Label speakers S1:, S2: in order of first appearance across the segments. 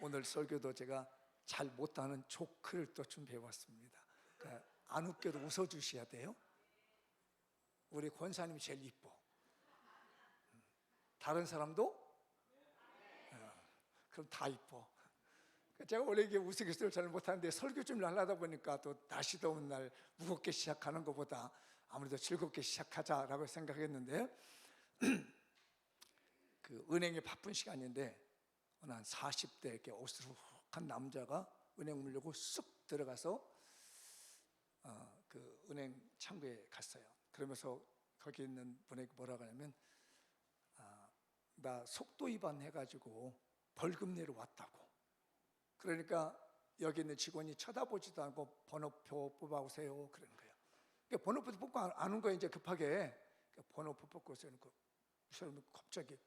S1: 오늘 설교도 제가 잘 못하는 조크를 또 준비해봤습니다. 그러니까 안 웃겨도 웃어주셔야 돼요. 우리 권사님이 제일 이뻐. 다른 사람도? 그럼 다 이뻐. 제가 원래 이게 우스갯소리를 잘 못하는데 설교 준비를 하려다 보니까 또 날씨 더운 날 무겁게 시작하는 것보다 아무래도 즐겁게 시작하자라고 생각했는데 그 은행에 바쁜 시간인데 한 40대 이렇게 오스룩한 남자가 은행 문 열고 쑥 들어가서 그 은행 창구에 갔어요. 그러면서 거기 있는 분에게 뭐라고 하냐면 나 속도 위반해가지고 벌금 내러 왔다고. 그러니까 여기 있는 직원이 쳐다보지도 않고 번호표 뽑아오세요 그러는 거예요. 그러니까 번호표 뽑고 안 온 거예요. 이제 급하게 그러니까 번호표 뽑고 오세요. 그 사람은 갑자기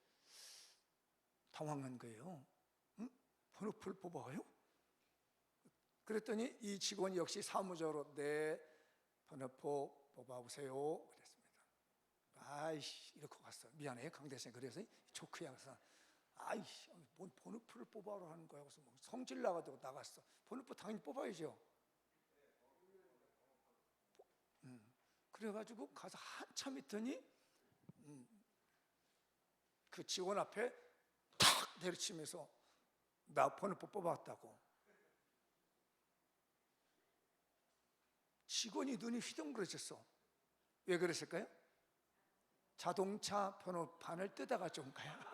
S1: 당황한 거예요. 응? 번호표를 뽑아와요? 그랬더니 이 직원이 역시 사무적으로 네 번호표 뽑아오세요 그랬습니다. 아이씨 이렇게 갔어. 미안해요 강대생. 그래서 조크야. 그래서 아이씨 뭔 번호표를 뽑아오라 하는 거야. 그래서 뭐 성질 나가지고 나갔어. 번호표 당연히 뽑아야죠. 그래가지고 가서 한참 있더니 그 직원 앞에 탁 내리치면서 나 번호표 뽑아왔다고. 직원이 눈이 휘둥그레졌어. 왜 그랬을까요? 자동차 번호판을 뜯어가 준 거야.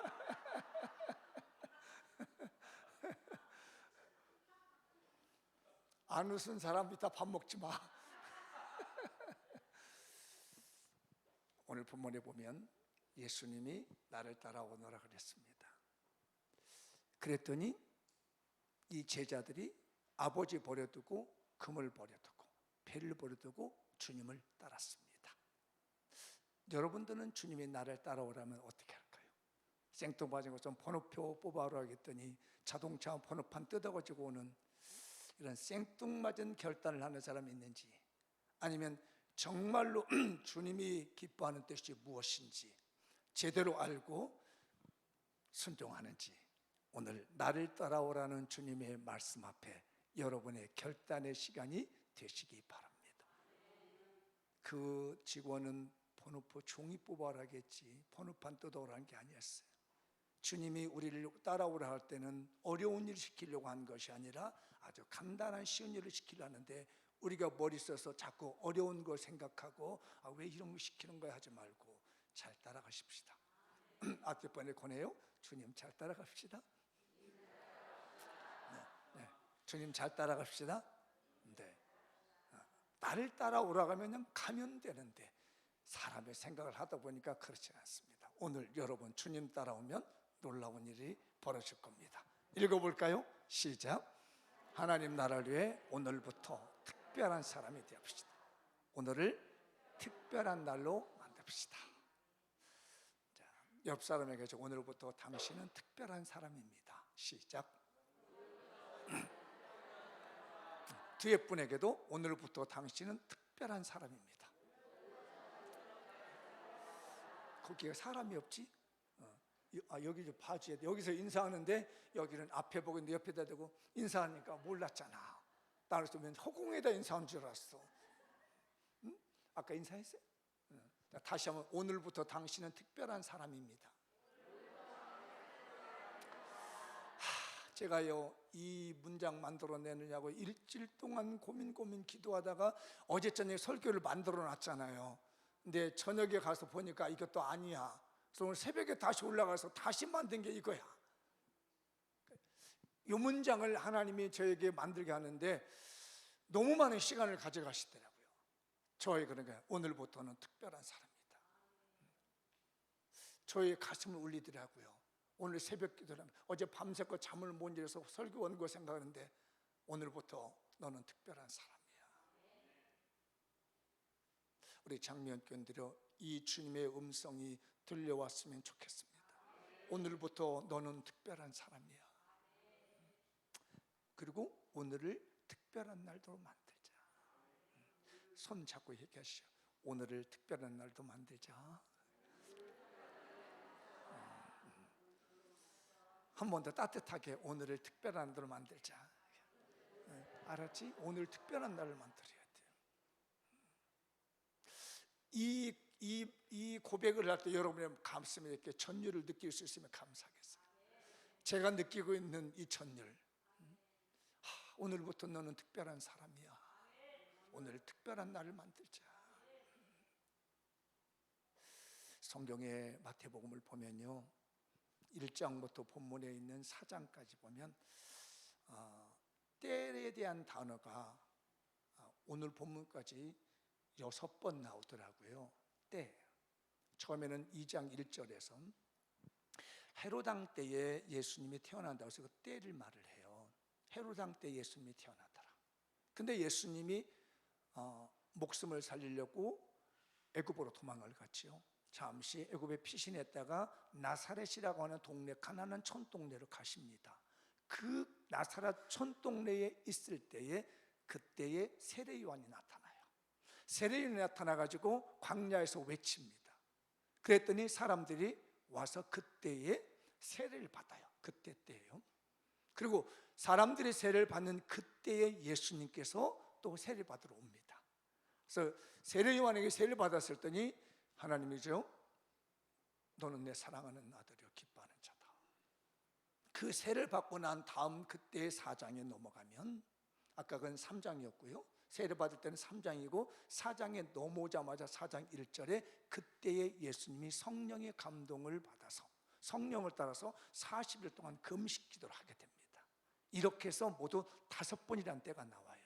S1: 안 웃은 사람 이따 밥 먹지 마. 오늘 본문에 보면 예수님이 나를 따라오너라 그랬습니다. 그랬더니 이 제자들이 아버지 버려두고 금을 버려두고 배를 버려두고 주님을 따랐습니다. 여러분들은 주님이 나를 따라오라면 어떻게 할까요? 생뚱맞은 것처럼 번호표 뽑아오라 하겠더니 자동차 번호판 뜯어가지고 오는 이런 생뚱맞은 결단을 하는 사람이 있는지, 아니면 정말로 주님이 기뻐하는 뜻이 무엇인지 제대로 알고 순종하는지, 오늘 나를 따라오라는 주님의 말씀 앞에 여러분의 결단의 시간이 되시기 바랍니다. 그 직원은 번호표 종이 뽑아오라겠지 번호판 뜯어오라는 게 아니었어요. 주님이 우리를 따라오라 할 때는 어려운 일을 시키려고 한 것이 아니라 아주 간단한 쉬운 일을 시키려 하는데, 우리가 머리 써서 자꾸 어려운 걸 생각하고 왜 이런 거 시키는 거야 하지 말고 잘 따라가십시다. 앞뒷번에 권해요. 주님 잘 따라갑시다. 네. 주님 잘 따라갑시다. 네. 나를 따라오라고 하면 가면 되는데 사람의 생각을 하다 보니까 그렇지 않습니다. 오늘 여러분 주님 따라오면 놀라운 일이 벌어질 겁니다. 읽어볼까요? 시작. 하나님 나라를 위해 오늘부터 특별한 사람이 되읍시다. 오늘을 특별한 날로 만듭시다. 자, 옆 사람에게 오늘부터 당신은 특별한 사람입니다. 시작. 뒤에 분에게도 오늘부터 당신은 특별한 사람입니다. 거기에 사람이 없지? 여기 좀 봐줘야 돼. 여기서 인사하는데 여기는 앞에 보고 있는데 옆에다 대고 인사하니까 몰랐잖아. 나는 또 허공에다 인사한 줄 알았어. 응? 아까 인사했어요? 응. 다시 한번 오늘부터 당신은 특별한 사람입니다. 제가요 이 문장 만들어내느냐고 일주일 동안 고민 기도하다가 어제 저녁에 설교를 만들어 놨잖아요. 근데 저녁에 가서 보니까 이것도 아니야. 그래서 오늘 새벽에 다시 올라가서 다시 만든 게 이거야. 이 문장을 하나님이 저에게 만들게 하는데 너무 많은 시간을 가져가시더라고요. 저의 그러니까 오늘부터는 특별한 사람이다. 저의 가슴을 울리더라고요. 오늘 새벽 기도를 하면 어제 밤새껏 잠을 못 이뤄서 설교 온 거 생각하는데 오늘부터 너는 특별한 사람이야. 우리 장면견들여 이 주님의 음성이 들려왔으면 좋겠습니다. 오늘부터 너는 특별한 사람이야. 그리고 오늘을 특별한 날도 만들자. 손 잡고 얘기하시죠. 오늘을 특별한 날도 만들자. 한 번 더 따뜻하게 오늘을 특별한 날로 만들자. 알았지? 오늘 특별한 날을 만들어야 돼요. 이 고백을 할 때 여러분의 가슴에 이렇게 전율을 느낄 수 있으면 감사하겠어요. 제가 느끼고 있는 이 전율, 오늘부터 너는 특별한 사람이야. 오늘 특별한 날을 만들자. 성경의 마태복음을 보면요, 1장부터 본문에 있는 4장까지 보면 때에 대한 단어가 오늘 본문까지 6번 나오더라고요. 때. 처음에는 2장 1절에서 헤로당 때에 예수님이 태어난다고 해서 그 때를 말을 해요. 헤로당 때 예수님이 태어나더라. 근데 예수님이 목숨을 살리려고 애굽으로 도망을 갔지요. 잠시 애굽에 피신했다가 나사렛이라고 하는 동네, 가나안 촌동네로 가십니다. 그 나사렛 촌동네에 있을 때에 그때에 세례 요한이 나타나요. 세례 요한이 나타나가지고 광야에서 외칩니다. 그랬더니 사람들이 와서 그때에 세례를 받아요. 그때 때예요. 그리고 사람들이 세례를 받는 그때에 예수님께서 또 세례를 받으러 옵니다. 그래서 세례 요한에게 세례를 받았을 때 하나님이죠, 너는 내 사랑하는 아들이요 기뻐하는 자다. 그 세례를 받고 난 다음 그때의 4장에 넘어가면, 아까 그건 3장이었고요 세례 받을 때는 3장이고 4장에 넘어오자마자 4장 1절에 그때에 예수님이 성령의 감동을 받아서 성령을 따라서 40일 동안 금식 기도를 하게 됩니다. 이렇게 해서 모두 5번이라는 때가 나와요.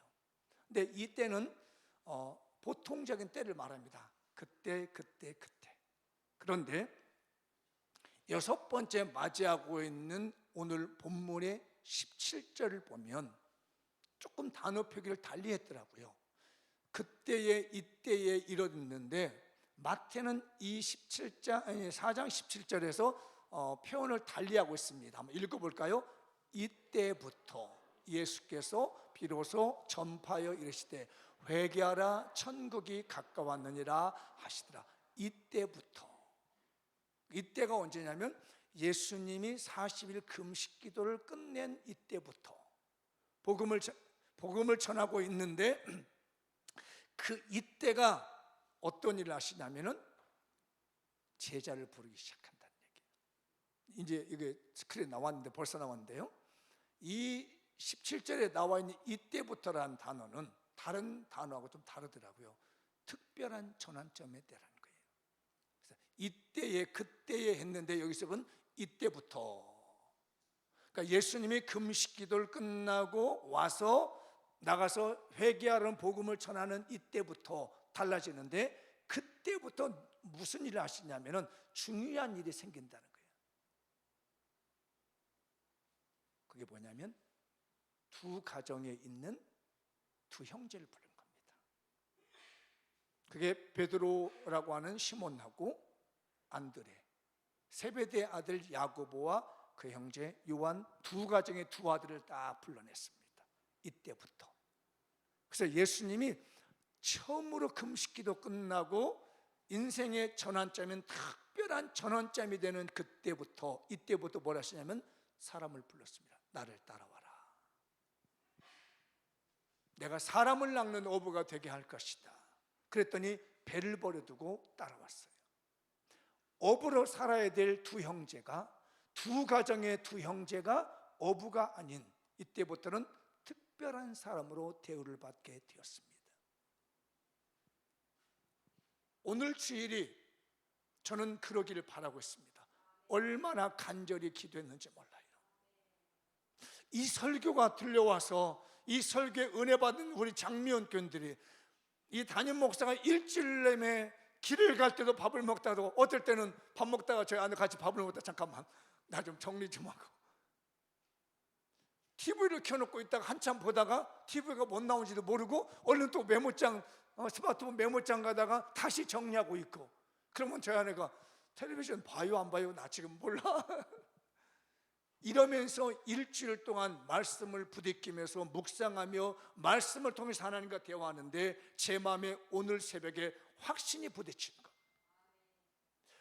S1: 근데 이 때는 보통적인 때를 말합니다. 그때. 그런데 6번째 맞이하고 있는 오늘 본문의 17절을 보면 조금 단어 표기를 달리 했더라고요. 그때에 이때에 이뤘는데 마태는 이 4장 17절에서 표현을 달리하고 있습니다. 한번 읽어볼까요? 이때부터 예수께서 비로소 전파하여 이르시되 회개하라 천국이 가까웠느니라 하시더라. 이때부터. 이때가 언제냐면 예수님이 40일 금식 기도를 끝낸 이때부터 복음을 전하고 있는데, 그 이때가 어떤 일을 하시냐면은 제자를 부르기 시작한다는 얘기예요. 이제 이게 스크린에 나왔는데, 벌써 나왔는데요, 이 17절에 나와 있는 이때부터라는 단어는 다른 단어하고 좀 다르더라고요. 특별한 전환점의 때라는 거예요. 그래서 이때에 그때에 했는데 여기서는 이때부터. 그러니까 예수님이 금식 기도를 끝나고 와서 나가서 회개하라는 복음을 전하는 이때부터 달라지는데, 그때부터 무슨 일을 하시냐면은 중요한 일이 생긴다는 거예요. 그게 뭐냐면 두 가정에 있는 두 형제를 부른 겁니다. 그게 베드로라고 하는 시몬하고 안드레, 세베대의 아들 야고보와 그 형제 요한, 두 가정의 두 아들을 다 불러냈습니다. 이때부터. 그래서 예수님이 처음으로 금식기도 끝나고 인생의 전환점인 특별한 전환점이 되는 그때부터, 이때부터 뭘 하시냐면 사람을 불렀습니다. 나를 따라와라. 내가 사람을 낚는 어부가 되게 할 것이다. 그랬더니 배를 버려두고 따라왔어요. 어부로 살아야 될 두 형제가, 두 가정의 두 형제가 어부가 아닌 이때부터는 특별한 사람으로 대우를 받게 되었습니다. 오늘 주일이 저는 그러기를 바라고 있습니다. 얼마나 간절히 기도했는지 몰라요. 이 설교가 들려와서 이 설교에 은혜 받은 우리 장미원 교인들이, 이 담임 목사가 일주일 내내 길을 갈 때도 밥을 먹다도, 어떨 때는 밥 먹다가 저희 아내 같이 밥을 먹다 잠깐만 나 좀 정리 좀 하고 TV를 켜놓고 있다가 한참 보다가 TV가 못 나온지도 모르고 얼른 또 메모장, 스마트폰 메모장 가다가 다시 정리하고 있고, 그러면 저희 아내가 텔레비전 봐요 안 봐요? 나 지금 몰라. 이러면서 일주일 동안 말씀을 부딪히면서 묵상하며 말씀을 통해서 하나님과 대화하는데 제 마음에 오늘 새벽에 확신이 부딪히는 것.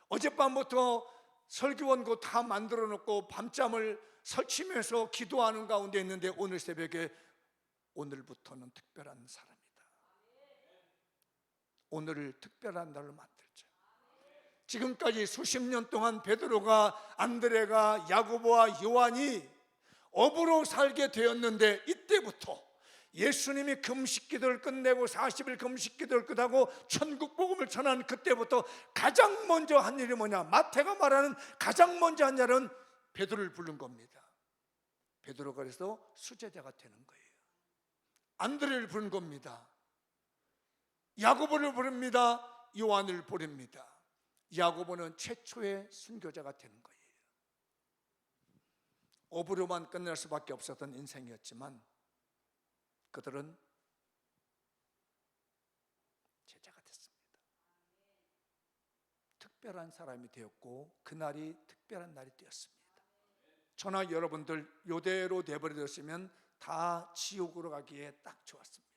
S1: 어젯밤부터 설교원 거 다 만들어 놓고 밤잠을 설치면서 기도하는 가운데 있는데 오늘 새벽에 오늘부터는 특별한 사람이다. 오늘을 특별한 날로 만들자. 지금까지 수십 년 동안 베드로가, 안드레가, 야고보와 요한이 업으로 살게 되었는데, 이때부터 예수님이 금식기도를 끝내고 40일 금식기도를 끝하고 천국 복음을 전하는 그때부터 가장 먼저 한 일이 뭐냐? 마태가 말하는 가장 먼저 한 일은 베드로를 부른 겁니다. 베드로가 그래서 수제자가 되는 거예요. 안드레를 부른 겁니다. 야고보를 부릅니다. 요한을 부릅니다. 야고보는 최초의 순교자가 되는 거예요. 업으로만 끝날 수밖에 없었던 인생이었지만 그들은 제자가 됐습니다. 특별한 사람이 되었고 그날이 특별한 날이 되었습니다. 저나 여러분들 요대로 내버려뒀으면 다 지옥으로 가기에 딱 좋았습니다.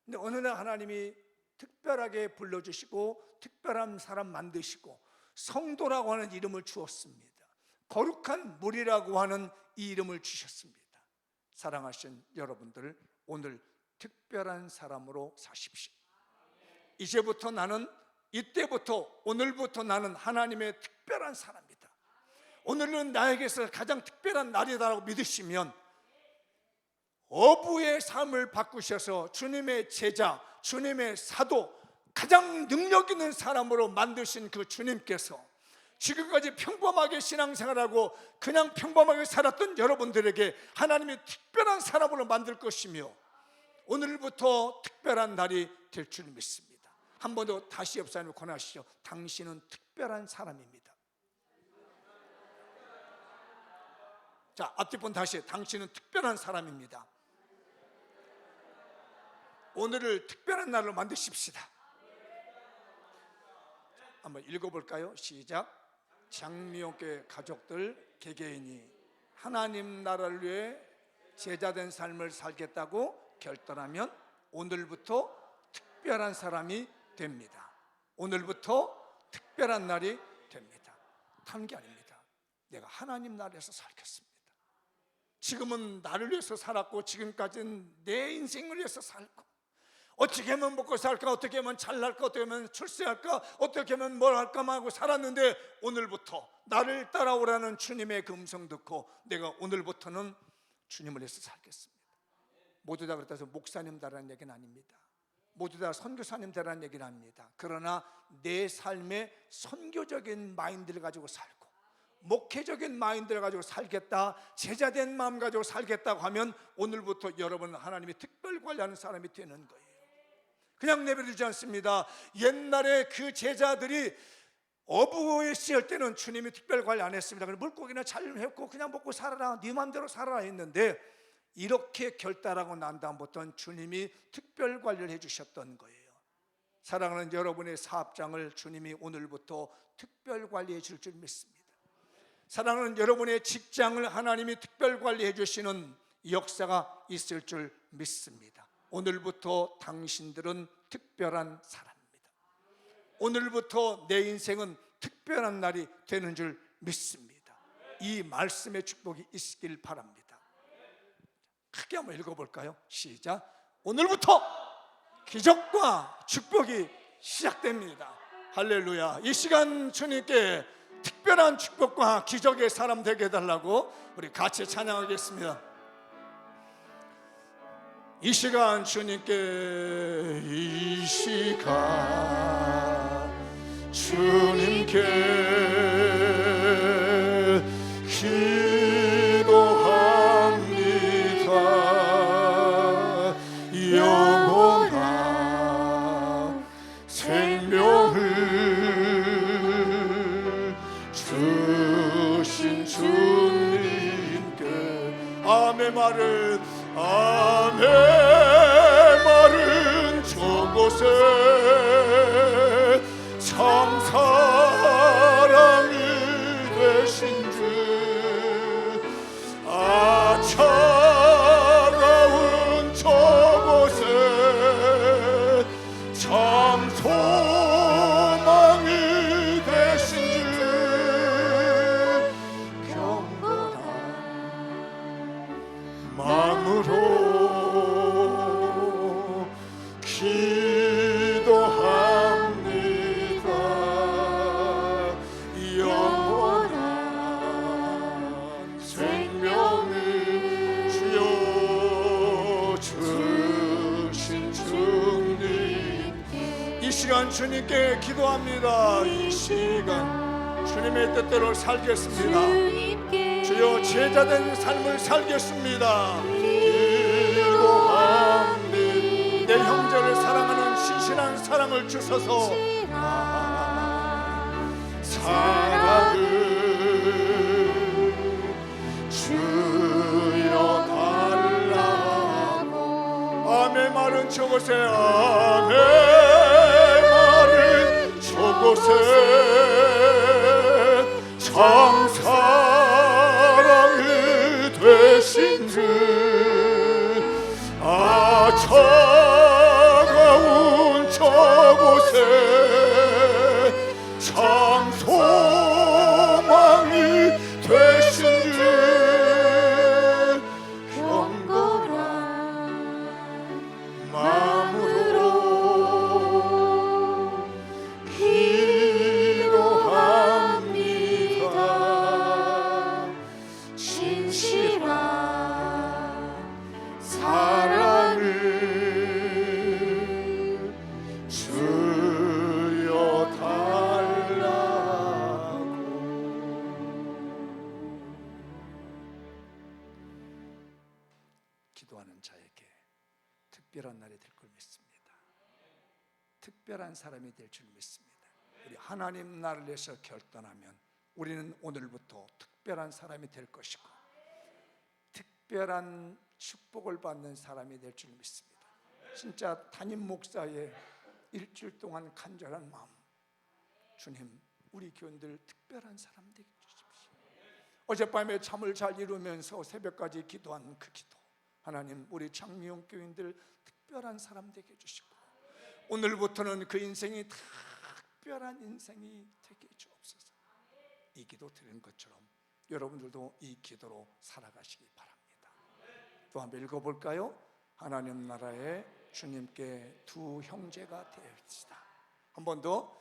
S1: 근데 어느 날 하나님이 특별하게 불러주시고 특별한 사람 만드시고 성도라고 하는 이름을 주었습니다. 거룩한 무리라고 하는 이 이름을 주셨습니다. 사랑하신 여러분들, 오늘 특별한 사람으로 사십시오. 이제부터 나는, 이때부터, 오늘부터 나는 하나님의 특별한 사람이다. 오늘은 나에게서 가장 특별한 날이다라고 믿으시면 어부의 삶을 바꾸셔서 주님의 제자, 주님의 사도, 가장 능력 있는 사람으로 만드신 그 주님께서 지금까지 평범하게 신앙생활하고 그냥 평범하게 살았던 여러분들에게 하나님이 특별한 사람으로 만들 것이며 오늘부터 특별한 날이 될 줄 믿습니다. 한 번 더 다시 옆 사람을 권하시죠. 당신은 특별한 사람입니다. 자, 앞뒤 분 다시, 당신은 특별한 사람입니다. 오늘을 특별한 날로 만드십시다. 한번 읽어볼까요? 시작. 장미옥교회 가족들 개개인이 하나님 나라를 위해 제자된 삶을 살겠다고 결단하면 오늘부터 특별한 사람이 됩니다. 오늘부터 특별한 날이 됩니다. 다른 게 아닙니다. 내가 하나님 나라에서 살겠습니다. 지금은 나를 위해서 살았고 지금까지는 내 인생을 위해서 살고 어떻게 하면 먹고 살까, 어떻게 하면 잘날까, 어떻게 하면 출세할까, 어떻게 하면 뭘 할까만 하고 살았는데 오늘부터 나를 따라오라는 주님의 그 음성 듣고 내가 오늘부터는 주님을 위해서 살겠습니다. 모두 다 그렇다고 해서 목사님 되라는 얘기는 아닙니다. 모두 다 선교사님 되라는 얘기는 아닙니다. 그러나 내 삶에 선교적인 마인드를 가지고 살고 목회적인 마인드를 가지고 살겠다, 제자된 마음 가지고 살겠다고 하면 오늘부터 여러분은 하나님이 특별 관리하는 사람이 되는 거예요. 그냥 내버려두지 않습니다. 옛날에 그 제자들이 어부에 씌을 때는 주님이 특별 관리 안 했습니다. 그냥 물고기나 잘 했고 그냥 먹고 살아라, 네 맘대로 살아라 했는데 이렇게 결단하고 난 다음부터는 주님이 특별 관리를 해주셨던 거예요. 사랑하는 여러분의 사업장을 주님이 오늘부터 특별 관리해 줄 줄 믿습니다. 사랑하는 여러분의 직장을 하나님이 특별 관리해 주시는 역사가 있을 줄 믿습니다. 오늘부터 당신들은 특별한 사람입니다. 오늘부터 내 인생은 특별한 날이 되는 줄 믿습니다. 이 말씀의 축복이 있길 바랍니다. 크게 한번 읽어볼까요? 시작. 오늘부터 기적과 축복이 시작됩니다. 할렐루야. 이 시간 주님께 특별한 축복과 기적의 사람 되게 해달라고 우리 같이 찬양하겠습니다. 이 시간 주님께, 이 시간 주님께 기도합니다. 영원한 생명을 주신 주님께 아멘 말은 아멘 말은 저곳에 참 사랑이 되신 주 차가운 저곳에 참 소망이 되신 주 경건한
S2: 마음으로 기도합니다. 영원한 생명을 주여 주신 주님, 이 시간 주님께 기도합니다. 이 시간 주님의 뜻대로 살겠습니다. 주여 제자된 삶을 살겠습니다. 기도합니다. 내 형제를 사랑하는 신실한 사랑을 주셔서 사랑을 주여 달라고. 아멘 말은 저곳에, 아멘 말은 저곳에 참 사랑이 되신 주, 차가운 저곳에 참 소망이 되신 주, 경건한 마음으로 기도합니다. 진실한 사랑을 주여 달라고.
S1: 기도하는 자에게 특별한 날이 될 걸 믿습니다. 특별한 사람이 될 줄 믿습니다. 우리 하나님 나라를 위해서 결단하면 우리는 오늘부터 특별한 사람이 될 것이고 특별한 축복을 받는 사람이 될 줄 믿습니다. 진짜 담임 목사의 일주일 동안 간절한 마음, 주님 우리 교인들 특별한 사람 되게 해주십시오. 어젯밤에 잠을 잘 이루면서 새벽까지 기도한 그 기도, 하나님 우리 장미용 교인들 특별한 사람 되게 해주시고 오늘부터는 그 인생이 특별한 인생이 되게 해주옵소서. 이 기도 드린 것처럼 여러분들도 이 기도로 살아가시기 바랍니다. 또 한번 읽어볼까요? 하나님 나라에 주님께 두 형제가 되읍시다. 한 번 더.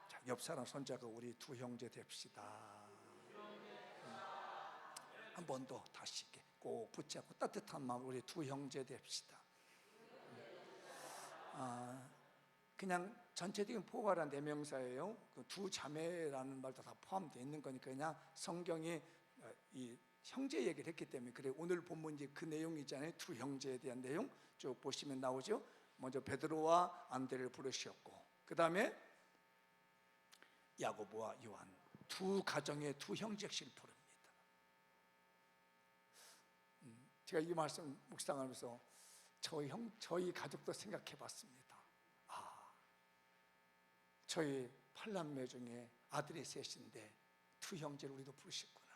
S1: 자, 옆 사람 손잡고 우리 두 형제 됩시다. 한 번 더 다시 꼭 붙잡고 따뜻한 마음 우리 두 형제 됩시다. 그냥 전체적인 포괄한 대명사예요. 그 두 자매라는 말도 다 포함되어 있는 거니까 그냥 성경이 이 형제 얘기를 했기 때문에 그래. 오늘 본문 이제 그 내용이잖아요. 두 형제에 대한 내용 쭉 보시면 나오죠. 먼저 베드로와 안드레를 부르셨고 그 다음에 야고보와 요한 두 가정의 두 형제씩 부릅니다. 제가 이 말씀 묵상하면서 저희 가족도 생각해 봤습니다. 저희 8남매 중에 아들이 셋인데 두 형제를 우리도 부르셨구나.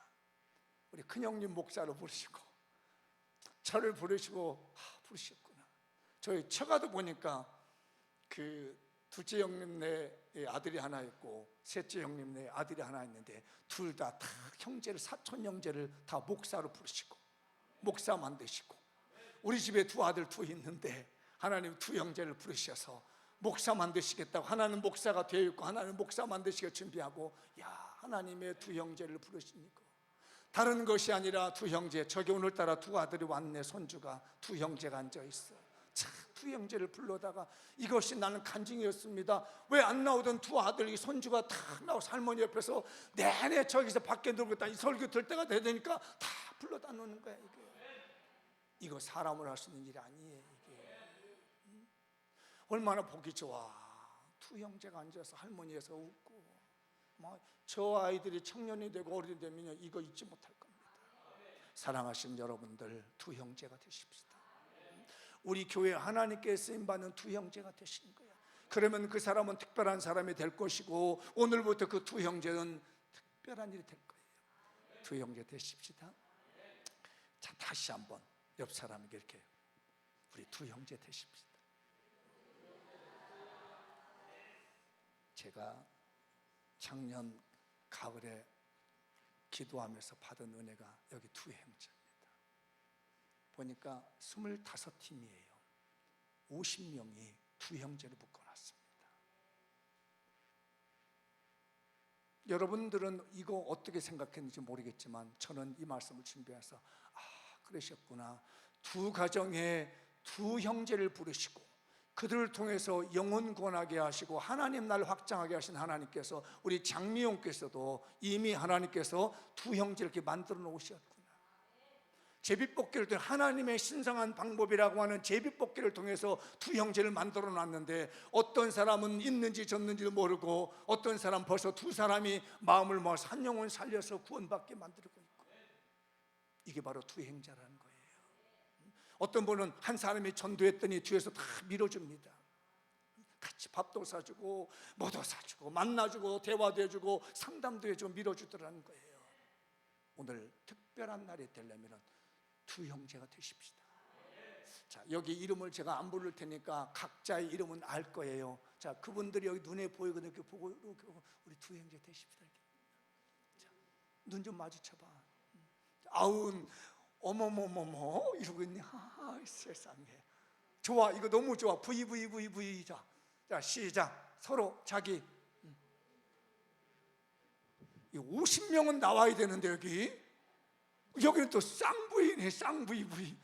S1: 우리 큰형님 목사로 부르시고 저를 부르시고 부르셨구나. 저희 처가도 보니까 그 둘째 형님네 아들이 하나 있고 셋째 형님네 아들이 하나 있는데 둘 다 형제를 사촌 형제를 다 목사로 부르시고 목사 만드시고 우리 집에 두 아들 둘 있는데 하나님 두 형제를 부르셔서 목사 만드시겠다고 하나는 목사가 되어 있고 하나는 목사 만드시게 준비하고 하나님의 두 형제를 부르시니까 다른 것이 아니라 두 형제. 저기 오늘따라 두 아들이 왔네. 손주가 두 형제가 앉아있어. 참 두 형제를 불러다가 이것이 나는 간증이었습니다. 왜 안 나오던 두 아들 이 손주가 다 나와서 할머니 옆에서 내내 저기서 밖에 놀고 있다. 이 설교 들 때가 되니까 다 불러다 놓는 거야. 이거 사람을 할 수 있는 일이 아니에요. 얼마나 보기 좋아. 두 형제가 앉아서 할머니에서 웃고 저 아이들이 청년이 되고 어른이 되면 이거 잊지 못할 겁니다. 사랑하신 여러분들 두 형제가 되십시다. 우리 교회 하나님께 쓰임받는 두 형제가 되시는 거예요. 그러면 그 사람은 특별한 사람이 될 것이고 오늘부터 그 두 형제는 특별한 일이 될 거예요. 두 형제 되십시다. 자, 다시 한번 옆 사람에게 이렇게 우리 두 형제 되십시다. 제가 작년 가을에 기도하면서 받은 은혜가 여기 두 형제입니다. 보니까 25팀이에요. 50명이 두 형제를 묶어놨습니다. 여러분들은 이거 어떻게 생각했는지 모르겠지만 저는 이 말씀을 준비해서 그러셨구나. 두 가정에 두 형제를 부르시고 그들을 통해서 영혼 구원하게 하시고 하나님 나라를 확장하게 하신 하나님께서 우리 장미용께서도 이미 하나님께서 두 형제를 이렇게 만들어 놓으셨구나. 제비뽑기를 통해 하나님의 신성한 방법이라고 하는 제비뽑기를 통해서 두 형제를 만들어 놨는데 어떤 사람은 있는지 졌는지도 모르고 어떤 사람 벌써 두 사람이 마음을 모아서 한 영혼 살려서 구원받게 만들고 있고, 이게 바로 두 형제라는 거예요. 어떤 분은 한 사람이 전도했더니 뒤에서 다 밀어줍니다. 같이 밥도 사주고 뭐도 사주고 만나주고 대화도 해주고 상담도 해주고 밀어주더라는 거예요. 오늘 특별한 날이 되려면 두 형제가 되십시다. 자, 여기 이름을 제가 안 부를 테니까 각자의 이름은 알 거예요. 자, 그분들이 여기 눈에 보이거든요. 이렇게 보고 이렇게 우리 두 형제 되십시다. 자, 눈 좀 마주쳐봐. 아운 어머머머머 이러고 있네. 세상에. 좋아, 이거 너무 좋아. VVVV. 자, 시작. 서로 자기. 50명은 나와야 되는데 여기는 또 쌍부이네. 쌍부이부이.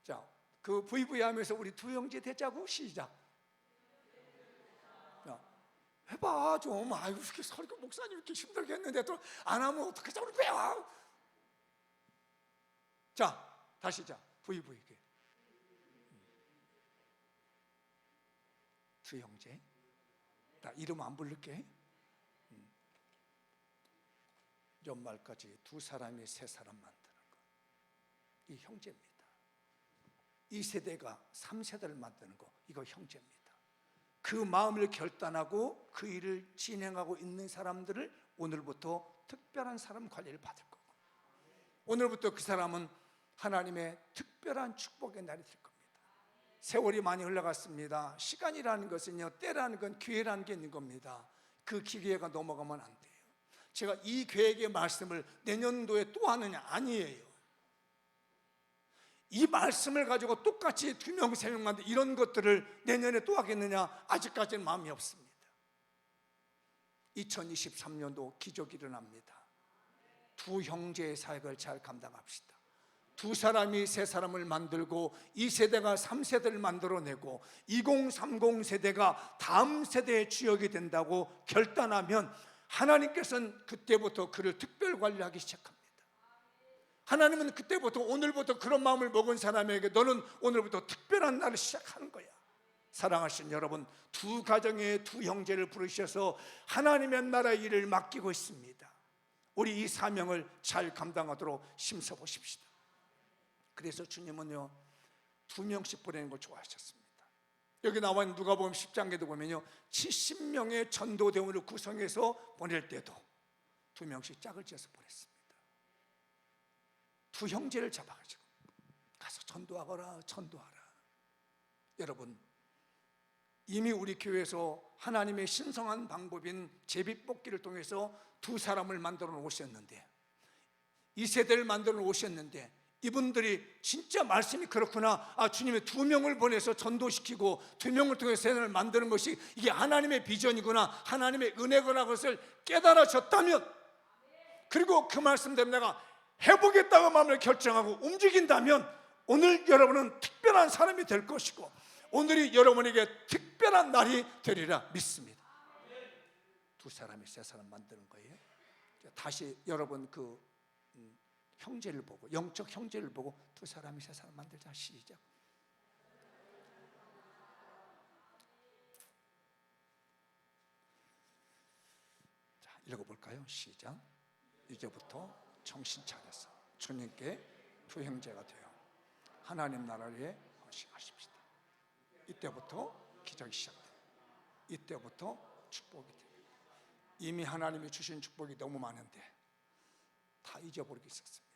S1: 자, 그 부이부이 하면서 우리 두 형제 되자고. 시작. 야, 해봐 좀. 아유, 이렇게 설교 목사님 이렇게 힘들게 했는데 또 안 하면 어떡하자. 우리 배워. 자, 다시. 자, 부이부이. 두 형제. 나 이름 안 부를게. 연말까지 두 사람이 세 사람 만드는 것, 이 형제입니다. 이 세대가 3세대를 만드는 거, 이거 형제입니다. 그 마음을 결단하고 그 일을 진행하고 있는 사람들을 오늘부터 특별한 사람 관리를 받을 거고, 오늘부터 그 사람은 하나님의 특별한 축복의 날이 될 겁니다. 세월이 많이 흘러갔습니다. 시간이라는 것은요, 때라는 건 기회라는 게 있는 겁니다. 그 기회가 넘어가면 안 돼요. 제가 이 계획의 말씀을 내년도에 또 하느냐? 아니에요. 이 말씀을 가지고 똑같이 2명, 3명 만든 이런 것들을 내년에 또 하겠느냐? 아직까지는 마음이 없습니다. 2023년도 기적이 일어납니다. 두 형제의 사역을 잘 감당합시다. 두 사람이 세 사람을 만들고 이 세대가 3세대를 만들어내고 2030 세대가 다음 세대의 주역이 된다고 결단하면 하나님께서는 그때부터 그를 특별 관리하기 시작합니다. 하나님은 그때부터, 오늘부터 그런 마음을 먹은 사람에게 너는 오늘부터 특별한 날을 시작하는 거야. 사랑하신 여러분, 두 가정의 두 형제를 부르셔서 하나님의 나라의 일을 맡기고 있습니다. 우리 이 사명을 잘 감당하도록 힘써보십시다. 그래서 주님은요, 2명씩 보내는 걸 좋아하셨습니다. 여기 나와 있는 누가복음 10장에도 보면요, 70명의 전도대원을 구성해서 보낼 때도 2명씩 짝을 지어서 보냈습니다. 두 형제를 잡아가지고 가서 전도하거라. 여러분, 이미 우리 교회에서 하나님의 신성한 방법인 제비뽑기를 통해서 두 사람을 만들어 놓으셨는데, 이 세대를 만들어 놓으셨는데, 이분들이 진짜 말씀이 그렇구나, 주님이 2명을 보내서 전도시키고 2명을 통해서 세상을 만드는 것이 이게 하나님의 비전이구나, 하나님의 은혜구나, 것을 깨달아졌다면, 그리고 그 말씀대로 내가 해보겠다고 마음을 결정하고 움직인다면 오늘 여러분은 특별한 사람이 될 것이고 오늘이 여러분에게 특별한 날이 되리라 믿습니다. 두 사람이 세 사람 만드는 거예요. 다시 여러분 그 형제를 보고, 영적 형제를 보고 두 사람이 세 사람 만들자. 시작. 자, 읽어볼까요? 시작. 이제부터 정신 차려서 주님께 두 형제가 되어 하나님 나라에 헌신하십시다. 이때부터 기적이 시작돼요. 이때부터 축복이 돼요. 이미 하나님이 주신 축복이 너무 많은데 다 잊어버리고 있었습니다.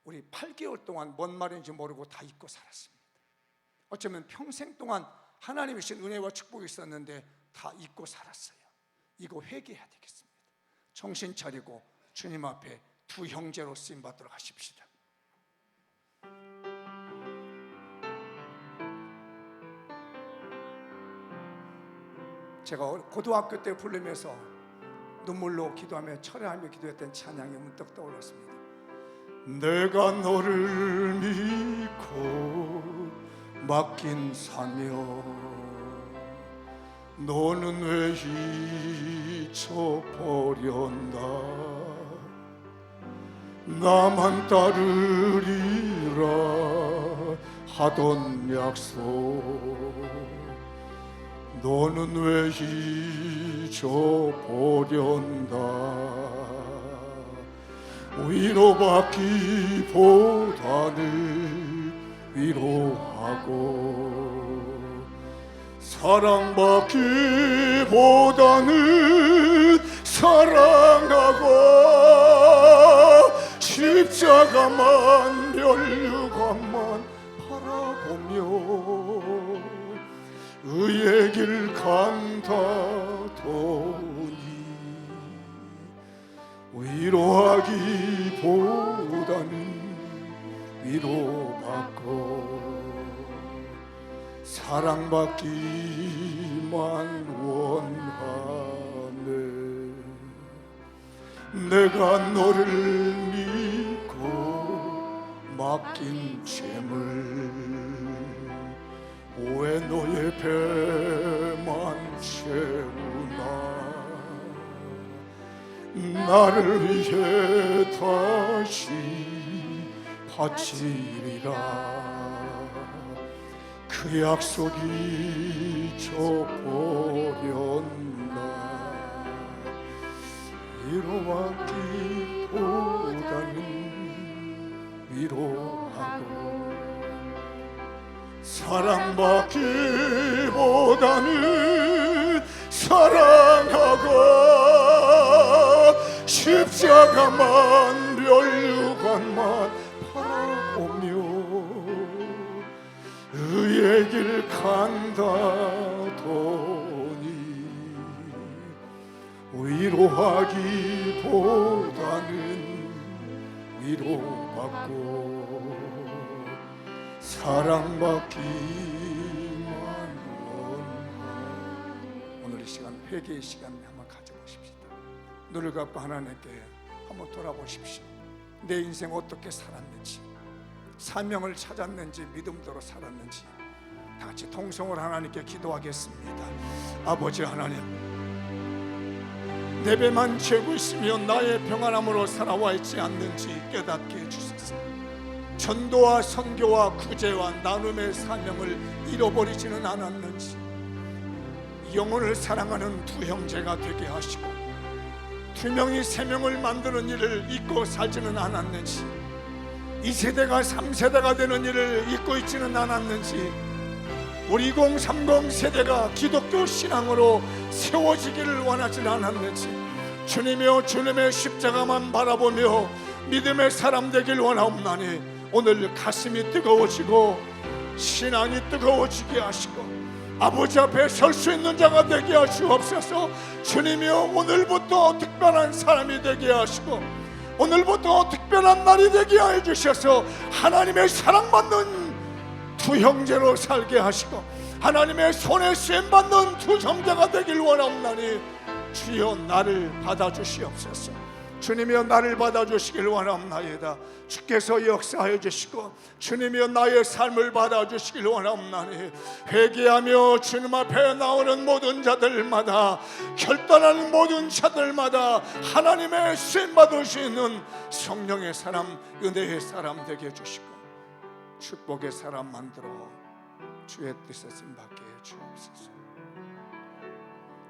S1: 우리 8개월 동안 뭔 말인지 모르고 다 잊고 살았습니다. 어쩌면 평생 동안 하나님이 주신 은혜와 축복이 있었는데 다 잊고 살았어요. 이거 회개해야 되겠습니다. 정신 차리고 주님 앞에 두 형제로 쓰임 받도록 하십시다. 제가 고등학교 때 부르면서 눈물로 기도하며 철회하며 기도했던 찬양이 문득 떠올랐습니다.
S2: 내가 너를 믿고 맡긴 사명 너는 왜 잊혀버렸나 나만 따르리라 하던 약속 너는 왜 잊어버렸나 위로받기보다는 위로하고 사랑받기보다는 사랑하고 십자가만 멸류관만 바라보며 의의 길 간다더니 위로하기보다는 위로받고 사랑받기만 원하네 내가 너를 믿고 맡긴 재물 왜 너의 배만 채우나 나를 위해 다시 바치리라 그 약속이 잊어버렸나 위로받기보다는 위로하고 사랑받기보다는 사랑하고 십자가만 멸류관만 바라보며 의의 길 간다더니 위로하기보다는 위로받고 사랑받기만 원하네
S1: 오늘 이 시간 회개의 시간을 한번 가져보십시다. 눈을 감고 하나님께 한번 돌아보십시오. 내 인생 어떻게 살았는지 사명을 찾았는지 믿음대로 살았는지 다 같이 통성으로 하나님께 기도하겠습니다. 아버지 하나님 내 배만 채우고 있으며 나의 평안함으로 살아와 있지 않는지 깨닫게 해주소서. 전도와 선교와 구제와 나눔의 사명을 잃어버리지는 않았는지 영혼을 사랑하는 두 형제가 되게 하시고 두 명이 세 명을 만드는 일을 잊고 살지는 않았는지 이 세대가 3세대가 되는 일을 잊고 있지는 않았는지 우리 2030 세대가 기독교 신앙으로 세워지기를 원하지는 않았는지 주님이여 주님의 십자가만 바라보며 믿음의 사람 되길 원하옵나니 오늘 가슴이 뜨거워지고 신앙이 뜨거워지게 하시고 아버지 앞에 설 수 있는 자가 되게 하시옵소서. 주님이여 오늘부터 특별한 사람이 되게 하시고 오늘부터 특별한 날이 되게 해 주셔서 하나님의 사랑받는 두 형제로 살게 하시고 하나님의 손에 쓰임받는 두 형제가 되길 원하옵나니 주여 나를 받아주시옵소서. 주님이여 나를 받아주시길 원하옵나이다. 주께서 역사하여 주시고 주님이여 나의 삶을 받아주시길 원하옵나니 회개하며 주님 앞에 나오는 모든 자들마다 결단하는 모든 자들마다 하나님의 쓰임받으시는 성령의 사람 은혜의 사람 되게 해주시고 축복의 사람 만들어 주의 뜻에 쓰임받게 해주옵소서.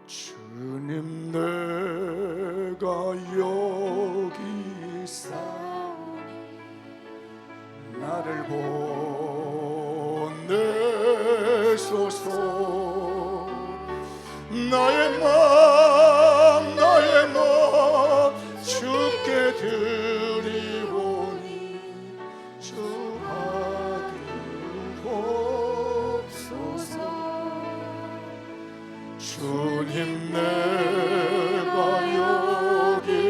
S1: 주님 내가 여기 있사오니 나를 보내소서. 나의 맘 주께 드리오니 주 받으옵소서. 주님 내가 여기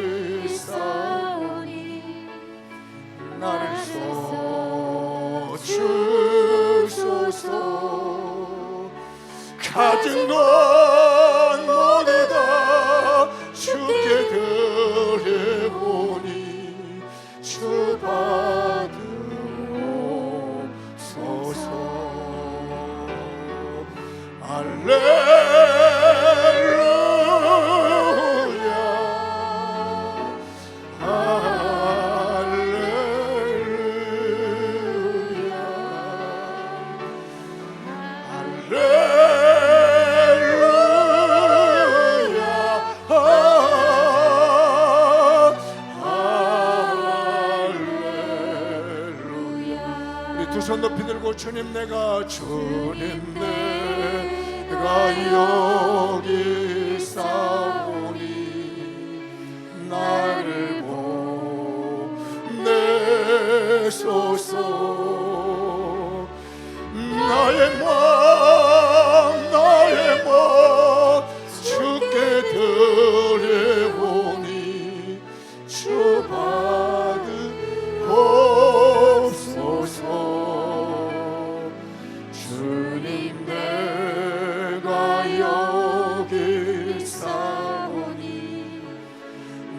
S2: 손 높이 들고 주님 내가 여기 있사오니 나를 보내소서. 나의 맘 주께 드려오니 주 받으옵소서. 주님 내가 여기 있사오니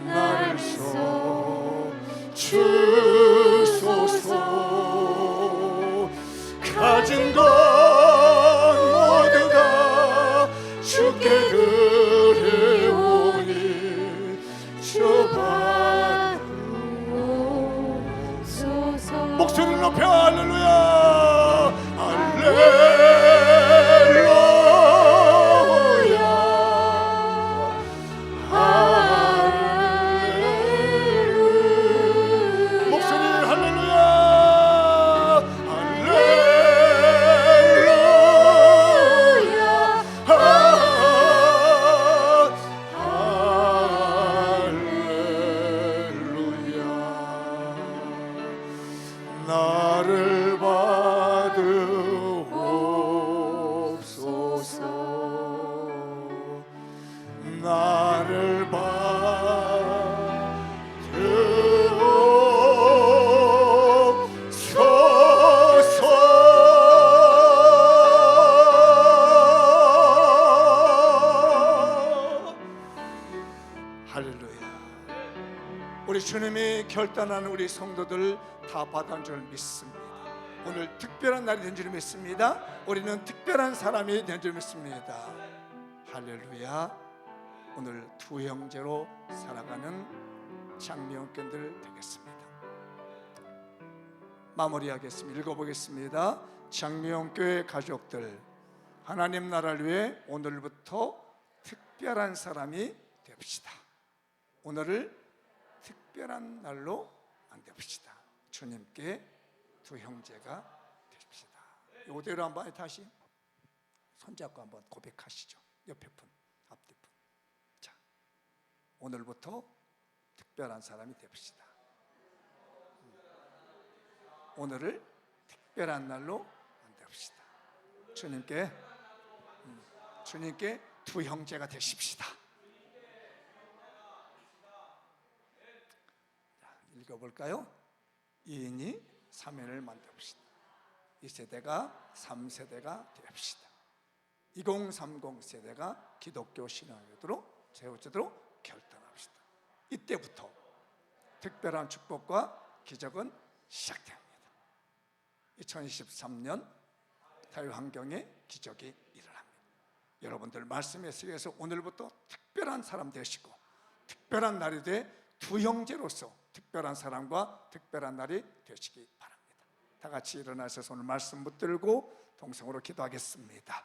S2: 나를 써주소서. 가진 것 모두 다 주께 드려오니 주 받으옵소서. 목소리를 높여 할렐루야 할렐루야. 목소리 할렐루야 나를 받으옵소서. 나를 받으옵소서. 할렐루야. 우리 주님이 결단하는 우리 성도들 다 받은 줄 믿습니다. 오늘 특별한 날이 된 줄 믿습니다. 우리는 특별한 사람이 된 줄 믿습니다. 할렐루야. 오늘 두 형제로 살아가는 장미원견들 되겠습니다. 마무리하겠습니다. 읽어보겠습니다. 장미원교회 가족들, 하나님 나라를 위해 오늘부터 특별한 사람이 됩시다. 오늘을 특별한 날로 만들읍시다. 주님께 두 형제가 되십시다. 이대로 한번 다시 손잡고 한번 고백하시죠. 옆에 분, 앞뒤 분. 자, 오늘부터 특별한 사람이 됩시다. 오늘을 특별한 날로 만들읍시다. 주님께 두 형제가 되십시다. 읽어볼까요? 2인이 3인을 만들읍시다. 2세대가 3세대가 됩시다. 2030 세대가 기독교 신앙으로 세워지도록 결단합시다. 이때부터 특별한 축복과 기적은 시작됩니다. 2023년 자유환경의 기적이 일어납니다. 여러분들 말씀에 의해서 오늘부터 특별한 사람 되시고 특별한 날이 돼 두 형제로서 특별한 사람과 특별한 날이 되시기 바랍니다. 다 같이 일어나셔서 오늘 말씀 붙들고 동성으로 기도하겠습니다.